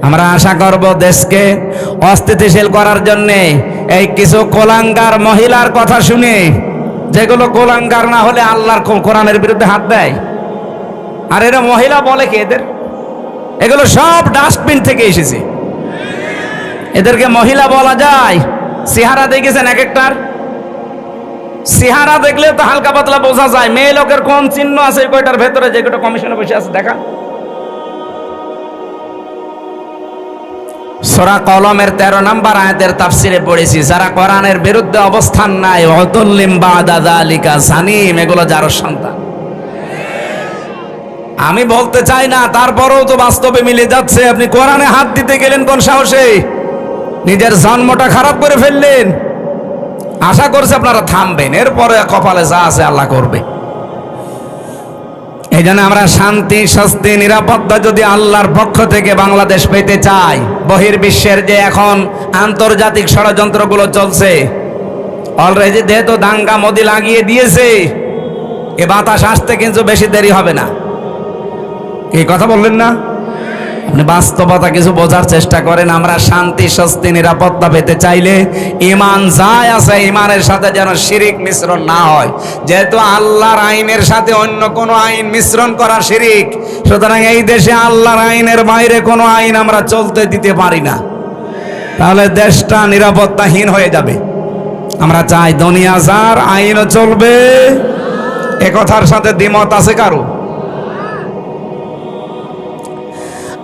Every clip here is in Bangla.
আমরা আশা করব দেশকে অস্থিতিশীল করার জন্যে এই কিছু কোলাঙ্গার মহিলার কথা শুনে, যেগুলো কোলাঙ্গার না হলে আল্লাহর কোরআনের বিরুদ্ধে হাত দেয়। আর এরা মহিলা বলে কি এদের? এগুলো সব ডাস্টবিন থেকে এসেছে। এদেরকে মহিলা বলা যায়? চেহারা দেখেছেন এক একটার? চেহারা দেখলে তো হালকা পাতলা বোঝা যায় মেয়ে লোকের কোন চিহ্ন আছে কয়টার ভেতরে, যে কয়টা কমিশনে বসে আছে দেখা। সূরা কলমের 13 নম্বর আয়াতের তাফসিরে পড়েছি, যারা কোরআনের বিরুদ্ধে অবস্থান নাই, উতুল্লিম বাদা যালিকা জানিম, এগুলো যার সন্তান। আমি বলতে চাই না, তারপরেও তো বাস্তবে মিলে যাচ্ছে। আপনি কোরআনে হাত দিতে গেলেন কোন সাহসে? নিজের জন্মটা খারাপ করে ফেললেন। আশা করছি আপনারা থামবেন, এরপরে কপালে যা আছে আল্লাহ করবে। এই জন্য আমরা শান্তি, স্বস্তি, নিরাপত্তা যদি আল্লাহর পক্ষ থেকে বাংলাদেশ পেতে চাই, বহির্বিশ্বের যে এখন আন্তর্জাতিক ষড়যন্ত্রগুলো চলছে, অলরেডি যেহেতু দাঙ্গা মোদি লাগিয়ে দিয়েছে, এ বাতাস আসতে কিন্তু বেশি দেরি হবে না। এই কথা বললেন না? আপনি বাস্তবতা কিছু বোঝার চেষ্টা করেন। আমরা শান্তি, স্বস্তি, নিরাপত্তা পেতে চাইলে ঈমান যাই আছে, ঈমানের সাথে যেন শিরিক মিশ্রণ না হয়। যেহেতু আল্লাহর আইনের সাথে অন্য কোনো আইন মিশ্রণ করা শিরিক, সুতরাং এই দেশে আল্লাহর আইনের বাইরে কোনো আইন আমরা চলতে দিতে পারি না, তাহলে দেশটা নিরাপত্তাহীন হয়ে যাবে। আমরা চাই দুনিয়া যার, আইনও চলবে। এ কথার সাথে দ্বিমত আছে কারো?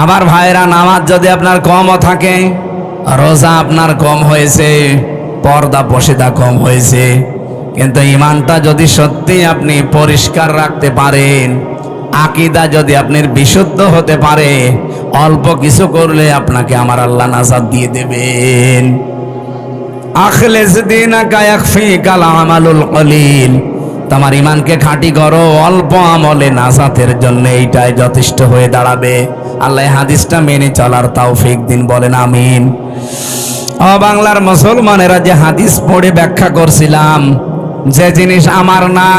আবার ভাইরা, নামাজ যদি আপনার কমও থাকে, রোজা আপনার কম হয়েছে, পর্দা পশিদা কম হয়েছে, কিন্তু ঈমানটা যদি সত্যি আপনি পরিষ্কার রাখতে পারেন, আকীদা যদি আপনার বিশুদ্ধ হতে পারে, অল্প কিছু করলে আপনাকে আমার আল্লাহ নাজাত দিয়ে দেবেন। আখলিস দীনাকা ইয়াকফিকাল আমালুল কলিল, তোমার ঈমানকে খাঁটি করো, অল্প আমলে নাজাতের জন্য এইটাই যথেষ্ট হয়ে দাঁড়াবে। আল্লাহ হাদিসটা মেনে চলার তৌফিক দিন, বলেন আমিন। ও বাংলার মুসলমানেরা, যে হাদিস পড়ে ব্যাখ্যা করছিলাম, যে জিনিস আমার না,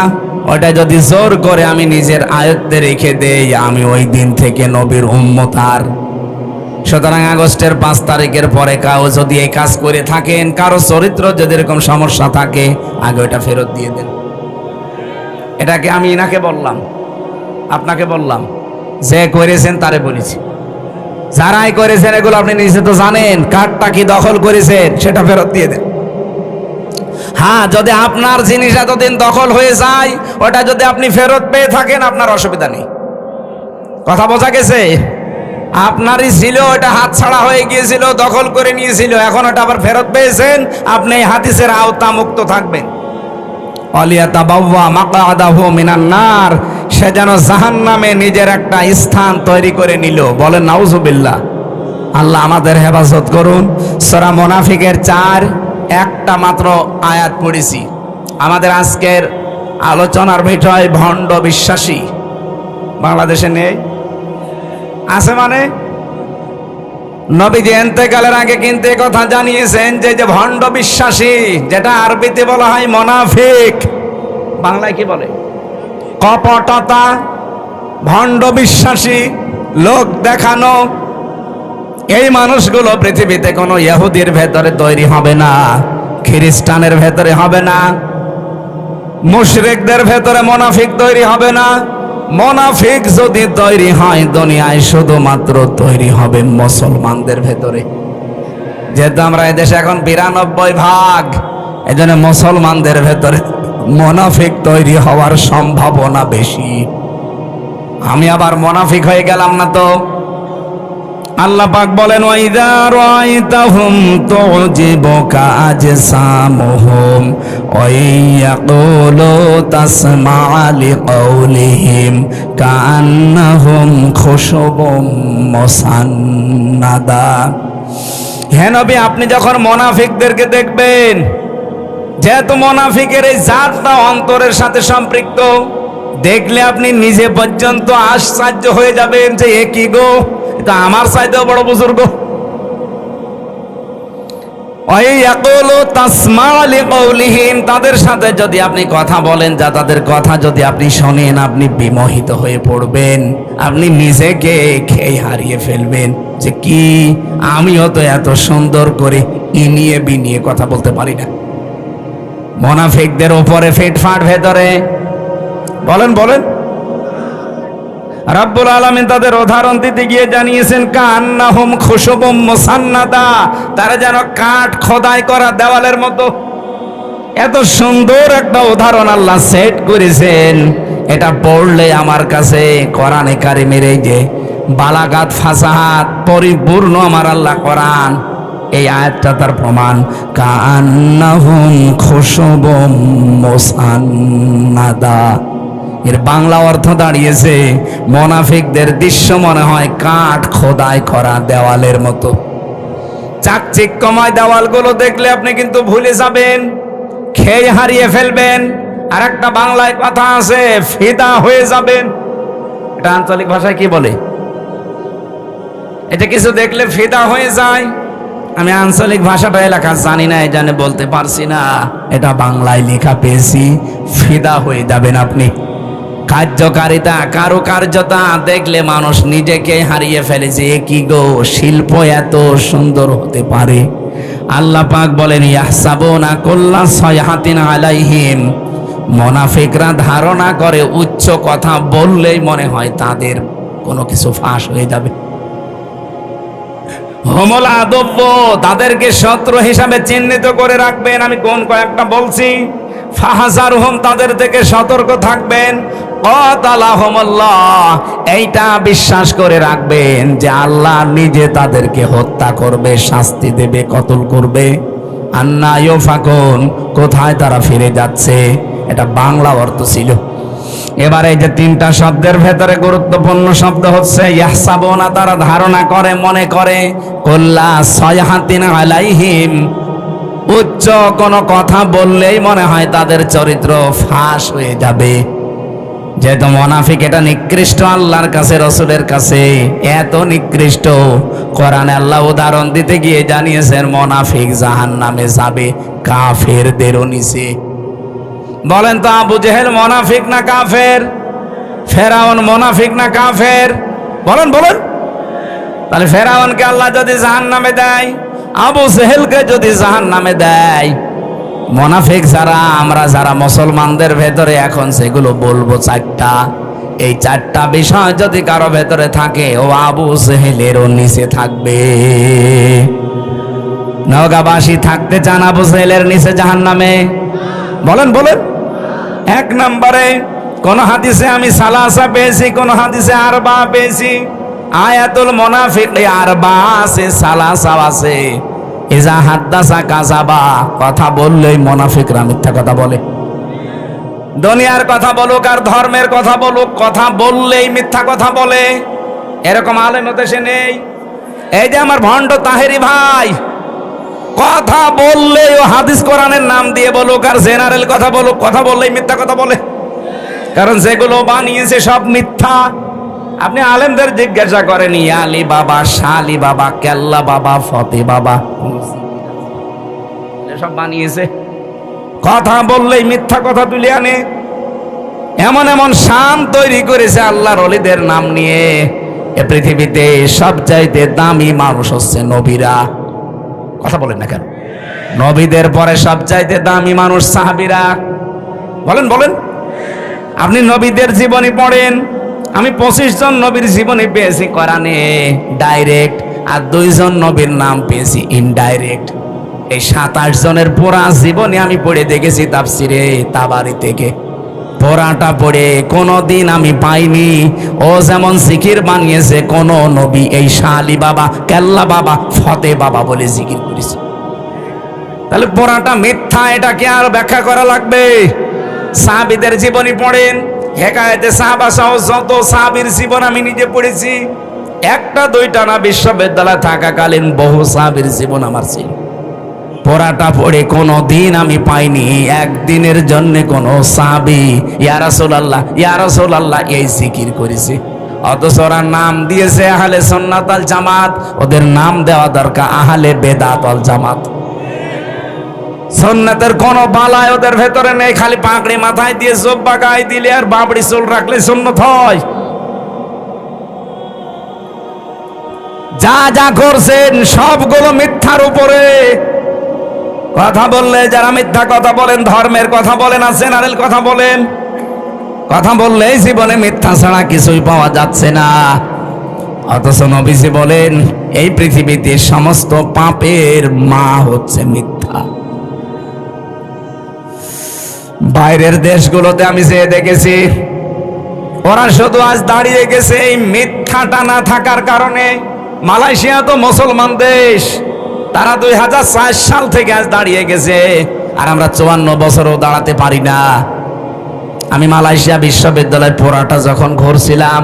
ওটা যদি জোর করে আমি নিজের আয়ত্তে রেখে দেই, আমি ওই দিন থেকে নবীর উম্মত। আর সুতরাং আগস্টের 5 তারিখের পরে কাউ যদি এই কাজ করে থাকেন, কারো চরিত্র যদি এরকম সমস্যা থাকে, আগে ওটা ফেরত দিয়ে দেন। এটাকে আমি ইনাকে বললাম, আপনাকে বললাম, যে করেছেন তারে বলেছি। যারাই করেছেন এগুলো আপনি নিজে তো জানেন, কারটা কি দখল করেছেন সেটা ফেরত দিয়ে দেন। হ্যাঁ, যদি আপনার জিনিস এতদিন দখল হয়ে যায়, ওটা যদি আপনি ফেরত পেয়ে থাকেন, আপনার অসুবিধা নেই। কথা বোঝা গেছে? আপনারই ছিল, ওটা হাতছাড়া হয়ে গিয়েছিল, দখল করে নিয়েছিল, এখন ওটা আবার ফেরত পেয়েছেন, আপনি এই হাদিসের আওতা মুক্ত থাকবেন। ওয়ালিয়াতাবাওয়া মাকআদাহু মিনান নার, সে যেন জাহান্নামে নিজের একটা স্থান তৈরি করে নিল। বলেন নাউজুবিল্লাহ। আল্লাহ আমাদের হেফাজত করুন। সূরা মুনাফিকের 4 একটা মাত্র আয়াত পড়েছি। আমাদের আজকের আলোচনার বিষয় ভণ্ড বিশ্বাসী। বাংলাদেশে নেই, আছে মানে? নবীজি ইন্তেকালের আগে কিন্তু এই কথা জানিয়েছেন যে ভণ্ড বিশ্বাসী, যেটা আরবিতে বলা হয় মুনাফিক, বাংলায় কি বলে? কপটতা, ভণ্ড বিশ্বাসী, লোক দেখানো। এই মানুষগুলো পৃথিবীতে কোনো ইহুদির ভেতরে তৈরি হবে না, খ্রিস্টানের ভেতরে হবে না, মুশরিকদের ভেতরে মুনাফিক তৈরি হবে না। মুনাফিক যদি তৈরি হয় দুনিয়ায়, শুধুমাত্র তৈরি হবে মুসলমানদের ভেতরে। যেহেতু আমরা এদেশে এখন 92 ভাগ, এজন্য মুসলমানদের ভেতরে মুনাফিক তৈরি হওয়ার সম্ভাবনা বেশি। আমি আবার মুনাফিক হয়ে গেলাম না তো? আল্লাহ পাক বলেন, ওয়াইদা রাআইতাহুম তুজিবুকা আজসামুহুম ওয়া ইয়াকুলু তাসমা'ু লিকাউলিহিম কাআন্নাহুম খুশুবুম মুসান্নাদা। হে নবী, আপনি যখন মুনাফিকদেরকে দেখবেন, যেহেতু মুনাফিকের এই জাতটা অন্তরের সাথে সম্পৃক্ত, দেখলে আপনি নিজে পর্যন্ত আশ্চর্য হয়ে যাবেন যে এ কি গো, এটা আমার চাইতেও বড় বুজুর্গ। তাদের সাথে যদি আপনি কথা বলেন, যা তাদের কথা যদি আপনি শোনেন, আপনি বিমোহিত হয়ে পড়বেন, আপনি নিজেকে খেয়ে হারিয়ে ফেলবেন যে কি আমিও তো এত সুন্দর করে ইনিয়ে বিনিয়ে কথা বলতে পারি না। মুনাফিকদের উপরে ফিটফাট ভেতরে বলেন বলেন রব্বুল আলামিন তাদের উদাহরণ দিতে গিয়ে জানিয়েছেন কান্নাহুম খুশুবুম মুসান্নাদা, তারা যেন কাঠ খোদাই করা দেওয়ালের মতো। এত সুন্দর একটা উদাহরণ আল্লাহ সেট করেছেন, এটা পড়লে আমার কাছে কোরআনে কারিমের এই যে বালাগাত ফাসাহাত পরিপূর্ণ আমার আল্লাহ কোরআন, এই আয়াতটা তার প্রমাণ। কান্নাহুম খুশুবুম মুসান্নাদা, এর বাংলা অর্থ দাঁড়িয়েছে মুনাফিকদের দৃশ্য মনে হয় কাঠ খোদাই করা দেওয়ালের মতো। চাকচিক্যময় দেওয়ালগুলো দেখলে আপনি কিন্তু ভুলে যাবেন, খেয়ে হারিয়ে ফেলবেন। আর একটা বাংলায় কথা আছে, ফিদা হয়ে যাবেন। এটা আঞ্চলিক ভাষায় কি বলে? এটা কিছু দেখলে ফিদা হয়ে যায়। আমি আঞ্চলিক ভাষাটা এলাকা জানি না, এই জানে বলতে পারছি না। এটা বাংলায় লেখা পেয়েছি, ফিদা হয়ে যাবেন আপনি। কার্যকারিতা কারুকার্যতা দেখলে মানুষ নিজেকে হারিয়ে ফেলেছে। কি গো, শিল্প এত সুন্দর হতে পারে? আল্লাহ পাক বলেন ইয়াহসাবুনা কুল্লা সাইহাতিন আলাইহিম, মুনাফিকরা ধারণা করে উচ্চ কথা বললেই মনে হয় তাদের কোনো কিছু ফাঁস হয়ে যাবে। হুমুল আদব্য, তাদেরকে শত্রু হিসাবে চিহ্নিত করে রাখবেন। আমি কোন কয়েকটা বলছি। ফাহাজারহুম, তাদের থেকে সতর্ক থাকবেন। কাতালাহুমুল্লাহ, এইটা বিশ্বাস করে রাখবেন যে আল্লাহ নিজে তাদেরকে হত্যা করবে, শাস্তি দেবে, কতল করবে। আন্না ইউফাকুন, কোথায় তারা ফিরে যাচ্ছে, এটা বাংলা অর্থ ছিল। এবারে এই যে তিনটা শব্দের ভেতরে গুরুত্বপূর্ণ শব্দ হচ্ছে ইয়াহসাবুনা, তারা ধারণা করে, মনে করে। কুল্লা সাইহাতিন আলাইহিম, উচ্চ কোনো কথা বললেই মনে হয় তাদের চরিত্র ফাঁস হয়ে যাবে। যেহেতু মুনাফিক এটা নিকৃষ্ট আল্লাহর কাছে, রসুলের কাছে এত নিকৃষ্ট, কোরআনে আল্লাহ উদাহরণ দিতে গিয়ে জানিয়েছেন মুনাফিক জাহান্নামে যাবে কাফেরদেরও নিচে। বলেন তো, আবু জেহেল মুনাফিক না কাফের? ফেরাউন মুনাফিক না কাফের? বলেন বলেন। তাহলে ফেরাউনকে আল্লাহ যদি জাহান্নামে দেয়, আবু জেহেলকে যদি জাহান্নামে দেয়, মুনাফিক যারা আমরা যারা মুসলমানদের ভেতরে এখন সেগুলো বলবো চারটা, এই চারটা বিষয় যদি কারো ভেতরে থাকে, ও আবু জেহেলেরও নিচে থাকবে। নওগাঁবাসী থাকতে চান আবু জেহেলের নিচে জাহান্নামে? বলেন বলেন। এক নম্বরে কোন হাদিসে আমি সালাসা পেয়েছি, কোন হাদিসে আরবা পেয়েছি। আয়াতুল মুনাফিক আরবা আছে, সালাসা আছে। ইজা হাদ্দাসা কাযাবা, কথা বললেই মুনাফিকরা মিথ্যা কথা বলে। দুনিয়ার কথা বলুক আর ধর্মের কথা বলুক, কথা বললেই মিথ্যা কথা বলে। এরকম আলেম দেশে নেই। এই যে আমার ভণ্ড তাহেরি ভাই, কথা বললেই ও হাদিস কোরআনের নাম দিয়ে বলুক আর জেনারেল কথা বলুক, কথা বললেই মিথ্যা কথা বলে। কারণ যেগুলো বানিয়েছে সব মিথ্যা। আপনি আলেমদের জিজ্ঞাসা করেন, আলী বাবা, শালি বাবা, কেল্লা বাবা, ফতে বাবা, সব বানিয়েছে। কথা বললেই মিথ্যা কথা তুলে আনে। এমন এমন শান তৈরি করেছে আল্লাহর ওলিদের নাম নিয়ে। এ পৃথিবীতে সবচাইতে দামি মানুষ হচ্ছে নবীরা। কথা বলেন না কেন? নবীদের পরে সবচাইতে দামি মানুষ সাহাবীরা। বলেন বলেন। আপনি নবীদের জীবনী পড়েন। আমি 25 জন নবীর জীবনী পেয়েছি কোরআনে ডাইরেক্ট, আর 2 জন নবীর নাম পেয়েছি ইনডাইরেক্ট। এই 27 জনের পুরা জীবনী আমি পড়ে দেখেছি তাফসিরে তাবারি থেকে। পুরাটা পড়ে কোনোদিন আমি পাইনি ও যেমন জিকির বানিয়েছে কোন নবী এই শালি বাবা, কেল্লা বাবা, ফতে বাবা বলে জিকির করেছে। তাহলে পুরাটা মিথ্যা, এটাকে আর ব্যাখ্যা করা লাগবে? সাহাবীদের জীবনী পড়েন, হেকায়েতে সাহাবা সহ যত সাহাবীর জীবন আমি নিজে পড়েছি। একটা দুইটা না, বিশ্ববিদ্যালয়ে থাকাকালীন বহু সাহাবীর জীবন আমার ছিল। পড়াটা পড়ে কোনো দিন আমি পাইনি একদিনের জন্য কোন সাহাবী ইয়া রাসূলুল্লাহ, ইয়া রাসূলুল্লাহ এই জিকির করেছে। অথচ ওরা নাম দিয়েছে আহলে সুন্নাত ওয়াল জামাত, ওদের নাম দেওয়া দরকার আহলে বেদাত ওয়াল জামাত। সুন্নতের কোন বালাই ওদের ভেতরে নেই। খালি পাগড়ি মাথায় দিয়ে জব্বা গায়ে দিলে আর বাবড়ি চুল রাখলে সুন্নত হয়। যা যা করছেন সবগুলো মিথ্যার উপরে। কথা বললে যারা মিথ্যা কথা বলেন, ধর্মের কথা বলেন, আর জেনারেল কথা বলেন, কথা বললেই জীবনে মিথ্যা ছাড়া কিছুই পাওয়া যাচ্ছে না। অথচ নবীজি বলেন এই পৃথিবীতে সমস্ত পাপের মা হচ্ছে মিথ্যা। বাইরের দেশগুলোতে আমি যেয়ে দেখেছি, ওরা শুধু আজ দাঁড়িয়ে গেছে এই মিথ্যাটা না থাকার কারণে। মালয়েশিয়া তো মুসলমান দেশ, তারা 2004 সাল থেকে আজ দাঁড়িয়ে গেছে, আর আমরা 54 বছরও দাঁড়াতে পারি না। আমি মালয়েশিয়া বিশ্ববিদ্যালয় পুরাটা যখন ঘুরছিলাম,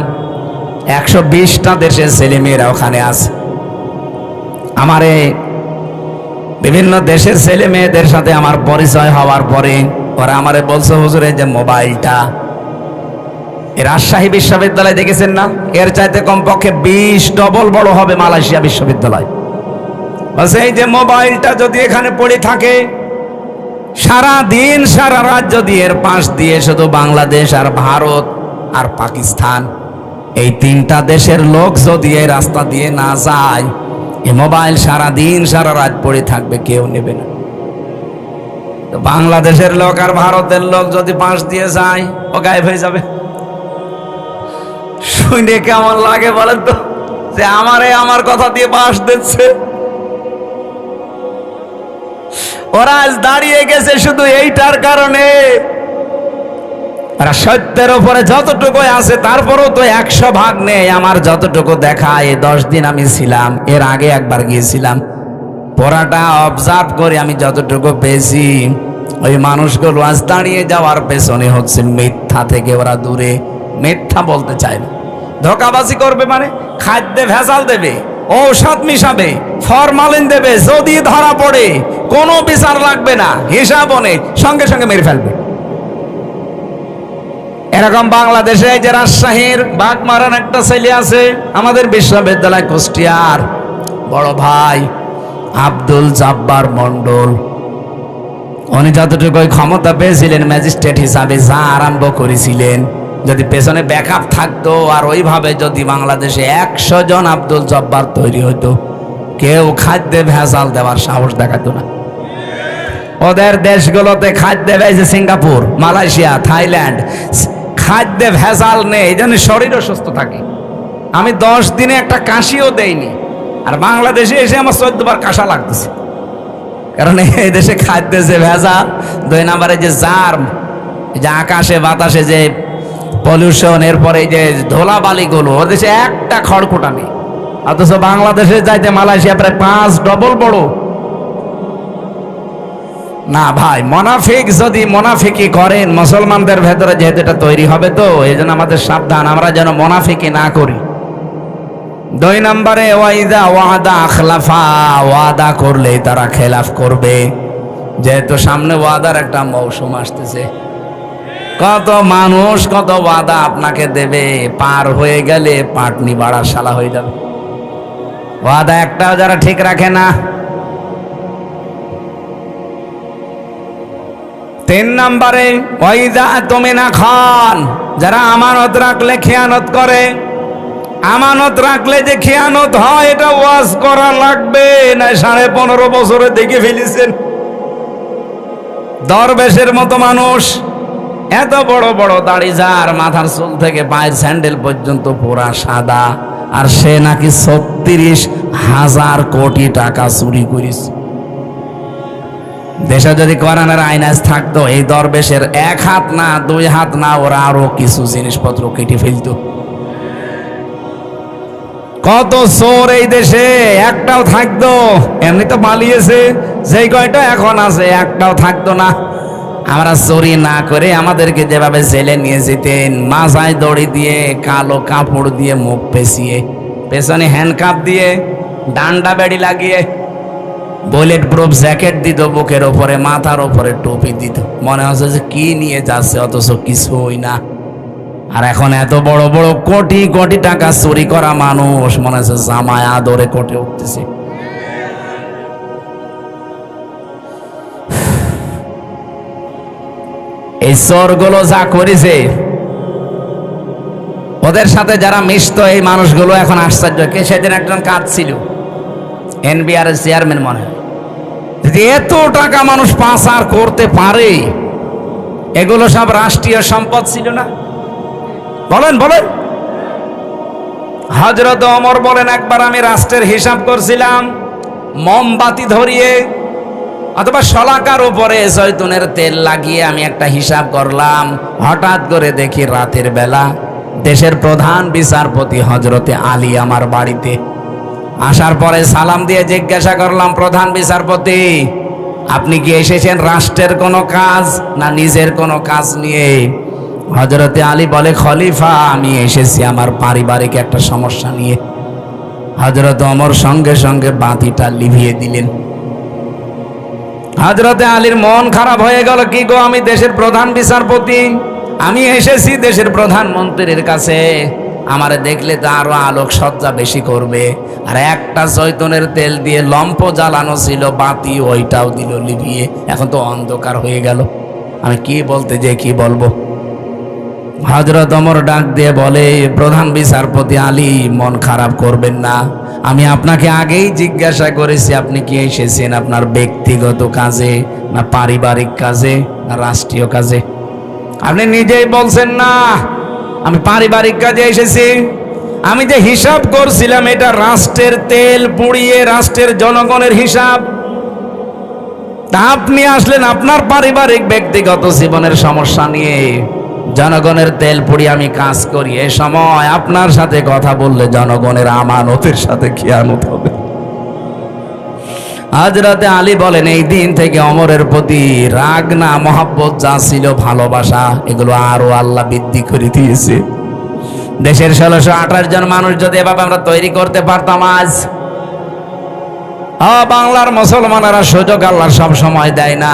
120টা দেশের ছেলেমেয়েরা ওখানে আছে। আমার বিভিন্ন দেশের ছেলে মেয়েদের সাথে আমার পরিচয় হওয়ার পরে ওরা আমারে বলছে, হুজুর এই যে মোবাইলটা, এই রাজশাহী বিশ্ববিদ্যালয় দেখেছেন না, এর চাইতে কমপক্ষে 20 ডবল বড় হবে মালয়েশিয়া বিশ্ববিদ্যালয়। বলছে এই যে মোবাইলটা যদি এখানে পড়ে থাকে, সারা দিন সারা রাত যদি এর পাশ দিয়ে শুধু বাংলাদেশ আর ভারত আর পাকিস্তান, এই 3টা দেশের লোক যদি এই রাস্তা দিয়ে না যায়, এই মোবাইল সারা দিন সারা রাত পড়ে থাকবে, কেউ নেবে না। তো বাংলাদেশের লোক আর ভারতের লোক যদি পাশ দিয়ে যায়, ও গায়েব হয়ে যাবে। শুনে কেমন লাগে বলেন তো, যে আমার কথা দিয়ে পাশ দিচ্ছে। ওরা আজ দাঁড়িয়ে গেছে শুধু এইটার কারণে। ওরা সত্যের উপরে যতটুকু আছে, তারপরও তো 100 ভাগ নেই। আমার যতটুকু দেখা, এই 10 দিন আমি ছিলাম, এর আগে একবার গিয়েছিলাম, পড়াটা অবজার্ভ করে আমি যতটুকু পেয়েছি, ওই মানুষগুলো আজ দাঁড়িয়ে যাওয়ার পেছনে হচ্ছে মিথ্যা থেকে ওরা দূরে। মিথ্যা বলতে চায় না, ধোঁকাবাজি করবে, মানে খাদ্যে ভেজাল দেবে, ঔষধ মিশাবে, ফরমালিন দেবে। যদি ধরা পড়ে কোনো বিচার লাগবে না, হিসাব নেই, সঙ্গে সঙ্গে মেরে ফেলবে। এরকম বাংলাদেশে এই যে রাজশাহীর বাগমারান একটা ছেলে আছে, আমাদের বিশ্ববিদ্যালয় কুষ্টিয়ার বড় ভাই আব্দুল জব্বার মন্ডল। উনি যতটুকু ক্ষমতা পেয়েছিলেন ম্যাজিস্ট্রেট হিসাবে, যা আরম্ভ করেছিলেন, যদি পেছনে ব্যাকআপ থাকতো আর ওইভাবে যদি বাংলাদেশে 100 জন আব্দুল জব্বার তৈরি হতো, কেউ খাদ্যে ভেজাল দেওয়ার সাহস দেখাতো না। ওদের দেশগুলোতে খাদ্যে ভেজে, সিঙ্গাপুর, মালয়েশিয়া, থাইল্যান্ড, খাদ্যে ভেজাল নেই, এই জন্য শরীরও সুস্থ থাকে। আমি 10 দিনে একটা কাশিও দেইনি, আর বাংলাদেশে এসে আমার 14 বার কাশা লাগতেছে। কারণ এই দেশে খাদ্যে যে ভেজাল, 2 নম্বরে যে জার্ম, যে আকাশে বাতাসে যে পলিউশন, এরপরে যে ধুলাবালিগুলো, ওর দেশে একটা খড়কুটা নেই। অথচ বাংলাদেশে যাইতে মালয়েশিয়া প্রায় 5 ডবল বড়। না ভাই, মোনাফিক যদি মোনাফিকি করেন, মুসলমানদের ভেতরে যেহেতু এটা তৈরি হবে, তো এই জন্য আমাদের সাবধান, আমরা যেন মোনাফিকি না করি। 2 নম্বরে ওয়াইদা ওয়াদা আখলাফা, ওয়াদা করলেই তারা খেলাফ করবে। যেহেতু সামনে ওয়াদার একটা মৌসুম আসতেছে, কত মানুষ কত ওয়াদা আপনাকে দেবে, পার হয়ে গেলে পাটনি বাড়ার শালা হয়ে যাবে। ওয়াদা একটাও যারা ঠিক রাখে না। 3 নম্বরে ওয়াইদা তুমিনা খান, যারা আমানত রাখলে খেয়ানত করে। আমানত রাখলে যে খেয়ানত হয়, এটা ওয়াজ করা লাগবে না। 15.5 বছরে দেখে ফেলেছেন দরবেশের মতো মানুষ, এত বড় বড় দাড়ি, যার মাথার চুল থেকে পায়ের স্যান্ডেল পর্যন্ত পুরা সাদা, আর সে নাকি 36,000 কোটি টাকা চুরি করিস। দেশে যদি কোরআনের আইনাজ থাকতো, এই দরবেশের 1 হাত না 2 হাত না, ওরা আরো কিছু জিনিসপত্র কেটে ফেলতো। কত চোর এই দেশে, একটাও থাকতো, এমনি তো পালিয়েছে, যেই কয়টা এখন আছে একটাও থাকতো না। আমরা চুরি না করে আমাদেরকে যেভাবে জেলে নিয়ে যেতেন, মাথায় দড়ি দিয়ে, কালো কাপড় দিয়ে মুখ পেঁচিয়ে, পেছনে হ্যান্ডকাপ দিয়ে, ডান্ডা বেড়ি লাগিয়ে, বুলেট প্রুফ জ্যাকেট দিত বুকের ওপরে, মাথার ওপরে টুপি দিত, মনে হচ্ছে যে কি নিয়ে যাচ্ছে, অথচ কিছুই না। আর এখন এত বড় বড় কোটি কোটি টাকা চুরি করা মানুষ, মনে হচ্ছে জামায় আদরে কোটে উঠতেছে। এই চোরগুলো যা করেছে, ওদের সাথে যারা মিশতো এই মানুষগুলো এখন আশ্চর্য। কে সেদিন একজন কাজ ছিল, এনবিআর এর চেয়ারম্যান মনে হয়। যদি এত টাকা মানুষ পাচার করতে পারে, এগুলো সব রাষ্ট্রীয় সম্পদ ছিল না? বলেন বলেন। হযরত ওমর বলেন, একবার আমি রাষ্ট্রের হিসাব করছিলাম, মোমবাতি ধরিয়ে অথবা শলাকার উপরে জয়তুনের তেল লাগিয়ে আমি একটা হিসাব করলাম। হঠাৎ করে দেখি রাতের বেলা দেশের প্রধান বিচারপতি হযরতে আলী আমার বাড়িতে। আসার পরে সালাম দিয়ে জিজ্ঞাসা করলাম, প্রধান বিচারপতি, আপনি কি এসেছেন রাষ্ট্রের কোনো কাজ না নিজের কোনো কাজ নিয়ে? হযরতে আলী বলে, খলিফা, আমি এসেছি আমার পারিবারিক একটা সমস্যা নিয়ে। হযরত ওমর সঙ্গে সঙ্গে বাতিটা লিভিয়ে দিলেন। হযরতে আলীর মন খারাপ হয়ে গেল, কি গো, আমি দেশের প্রধান বিচারপতি, আমি এসেছি দেশের প্রধানমন্ত্রীর কাছে, আমারে দেখলে তো আরো আলোক সজ্জা বেশি করবে। আর একটা জয়তুনের তেল দিয়ে লম্প জ্বালানো ছিল, বাতি ওইটাও দিল লিভিয়ে, এখন তো অন্ধকার হয়ে গেল, আমি কি বলতে যে কি বলবো। হযরত ওমর ডাক দিয়ে বলে, প্রধান বিচারপতি আলী, মন খারাপ করবেন না, আমি আপনাকে আগেই জিজ্ঞাসা করেছি আপনি কি এসেছেন আপনার ব্যক্তিগত কাজে না পারিবারিক কাজে না রাষ্ট্রীয় কাজে? আপনি নিজেই বলছেন না আমি পারিবারিক কাজে এসেছি। আমি যে হিসাব করছিলাম এটা রাষ্ট্রের তেল পুড়িয়ে রাষ্ট্রের জনগণের হিসাব। তা আপনি আসলেন আপনার পারিবারিক ব্যক্তিগত জীবনের সমস্যা নিয়ে। জনগণের তেল পুড়িয়ে আমি কাজ করি, এ সময় আপনার সাথে কথা বললে জনগণের আমানতের সাথে খিয়ানত হবে। হযরতে আলী বলেন, এই দিন থেকে ওমরের প্রতি রাগ না মহব্বত যা ছিল, ভালোবাসা, এগুলো আরো আল্লাহ বৃদ্ধি করে দিয়েছে। দেশের 1628 জন মানুষ যদি এভাবে আমরা তৈরি করতে পারতাম, আজ বাংলার মুসলমানেরা সুযোগ আল্লাহ সব সময় দেয় না।